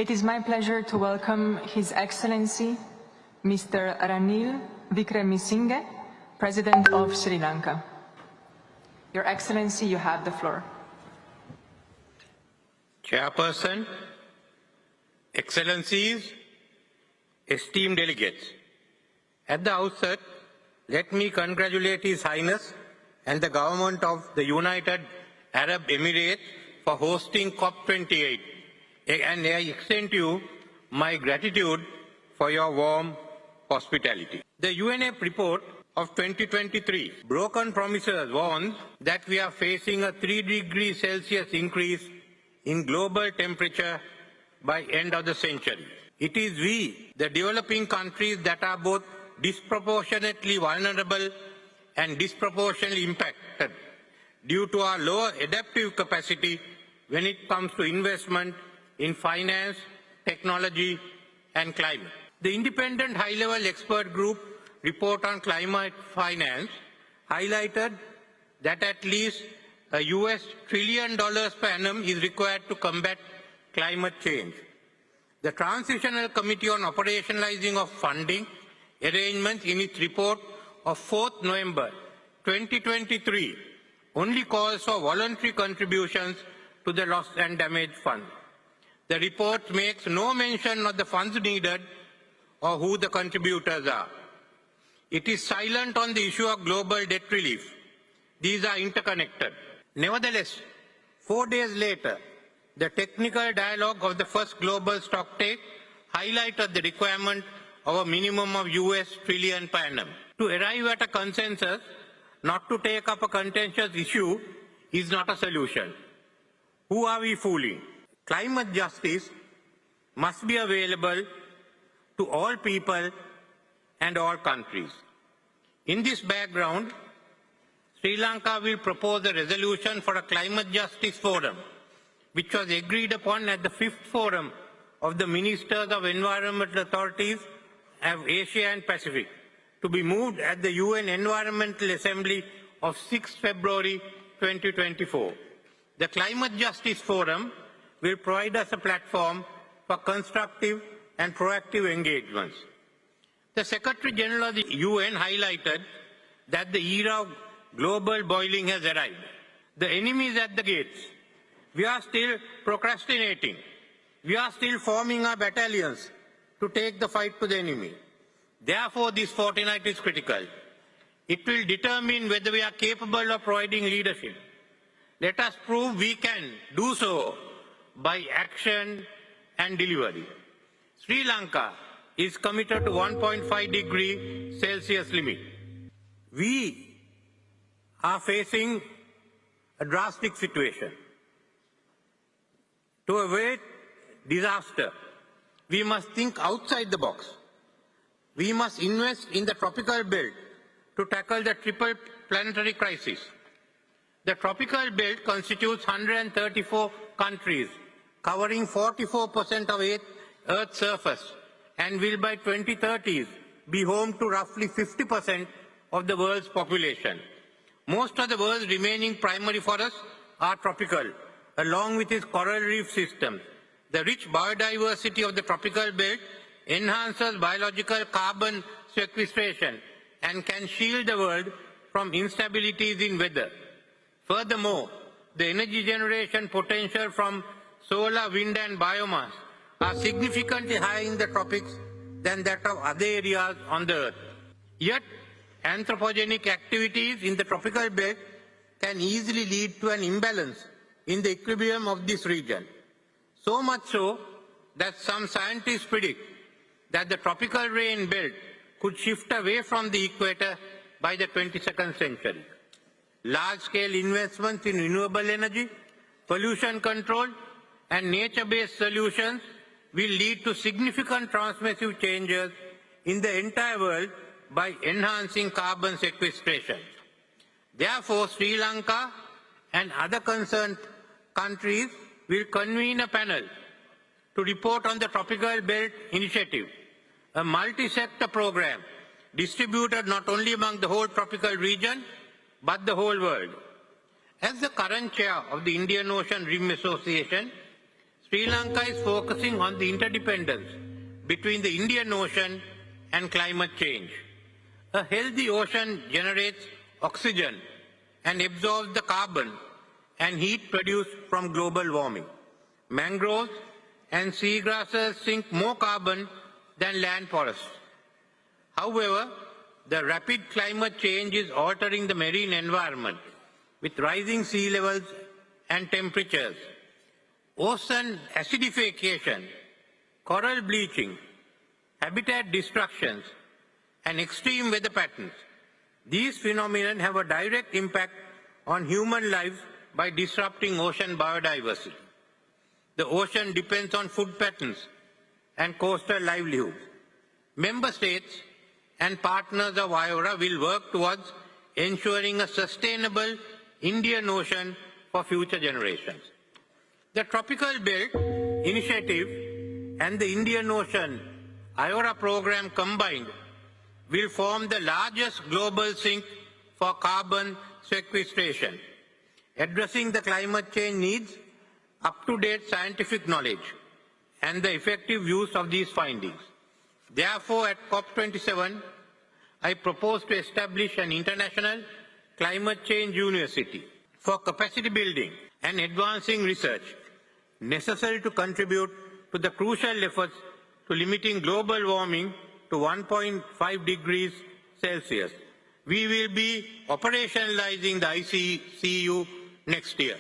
It is my pleasure to welcome His Excellency, Mr. Ranil Wickremesinghe, President of Sri Lanka. Your Excellency, you have the floor. Chairperson, Excellencies, esteemed delegates, at the outset, let me congratulate His Highness and the government of the United Arab Emirates for hosting COP28, and I extend to you my gratitude for your warm hospitality. The UNEP report of 2023, Broken Promises, warns that we are facing a 3°C increase in global temperature by end of the century. It is we, the developing countries, that are both disproportionately vulnerable and disproportionately impacted due to our lower adaptive capacity when it comes to investment in finance, technology, and climate. The independent high-level expert group report on climate finance highlighted that at least a US $1 trillion per annum is required to combat climate change. The Transitional Committee on Operationalizing of Funding Arrangements in its report of 4th November 2023 only calls for voluntary contributions to the Loss and Damage Fund. The report makes no mention of the funds needed or who the contributors are. It is silent on the issue of global debt relief. These are interconnected. Nevertheless, 4 days later, the technical dialogue of the first global stocktake highlighted the requirement of a minimum of US $1 trillion per annum. To arrive at a consensus, not to take up a contentious issue, is not a solution. Who are we fooling? Climate justice must be available to all people and all countries. In this background, Sri Lanka will propose a resolution for a climate justice forum, which was agreed upon at the 5th Forum of the Ministers of Environmental Authorities of Asia and Pacific, to be moved at the UN Environmental Assembly of 6 February 2024. The Climate Justice Forum will provide us a platform for constructive and proactive engagements. The Secretary General of the UN highlighted that the era of global boiling has arrived. The enemy is at the gates. We are still procrastinating. We are still forming our battalions to take the fight to the enemy. Therefore, this fortnight is critical. It will determine whether we are capable of providing leadership. Let us prove we can do so by action and delivery. Sri Lanka is committed to 1.5°C limit. We are facing a drastic situation. To avoid disaster, we must think outside the box. We must invest in the tropical belt to tackle the triple planetary crisis. The tropical belt constitutes 134 countries, covering 44% of Earth's surface, and will by 2030 be home to roughly 50% of the world's population. Most of the world's remaining primary forests are tropical, along with its coral reef systems. The rich biodiversity of the tropical belt enhances biological carbon sequestration and can shield the world from instabilities in weather. Furthermore, the energy generation potential from solar, wind and biomass are significantly higher in the tropics than that of other areas on the Earth. Yet, anthropogenic activities in the tropical belt can easily lead to an imbalance in the equilibrium of this region. So much so that some scientists predict that the tropical rain belt could shift away from the equator by the 22nd century. Large-scale investments in renewable energy, pollution control, and nature-based solutions will lead to significant transformative changes in the entire world by enhancing carbon sequestration. Therefore, Sri Lanka and other concerned countries will convene a panel to report on the Tropical Belt Initiative, a multi-sector program distributed not only among the whole tropical region, but the whole world. As the current chair of the Indian Ocean Rim Association, Sri Lanka is focusing on the interdependence between the Indian Ocean and climate change. A healthy ocean generates oxygen and absorbs the carbon and heat produced from global warming. Mangroves and seagrasses sink more carbon than land forests. However, the rapid climate change is altering the marine environment with rising sea levels and temperatures, ocean acidification, coral bleaching, habitat destructions, and extreme weather patterns. These phenomena have a direct impact on human lives by disrupting ocean biodiversity. The ocean depends on food patterns and coastal livelihoods. Member states and partners of IORA will work towards ensuring a sustainable Indian Ocean for future generations. The Tropical Belt Initiative and the Indian Ocean IORA program combined will form the largest global sink for carbon sequestration, addressing the climate change needs, up-to-date scientific knowledge, and the effective use of these findings. Therefore, at COP27, I propose to establish an international climate change university for capacity building and advancing research necessary to contribute to the crucial efforts to limiting global warming to 1.5 degrees Celsius. We will be operationalizing the ICCU next year.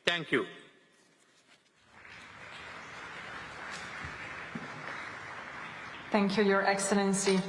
Thank you. Thank you, Your Excellency.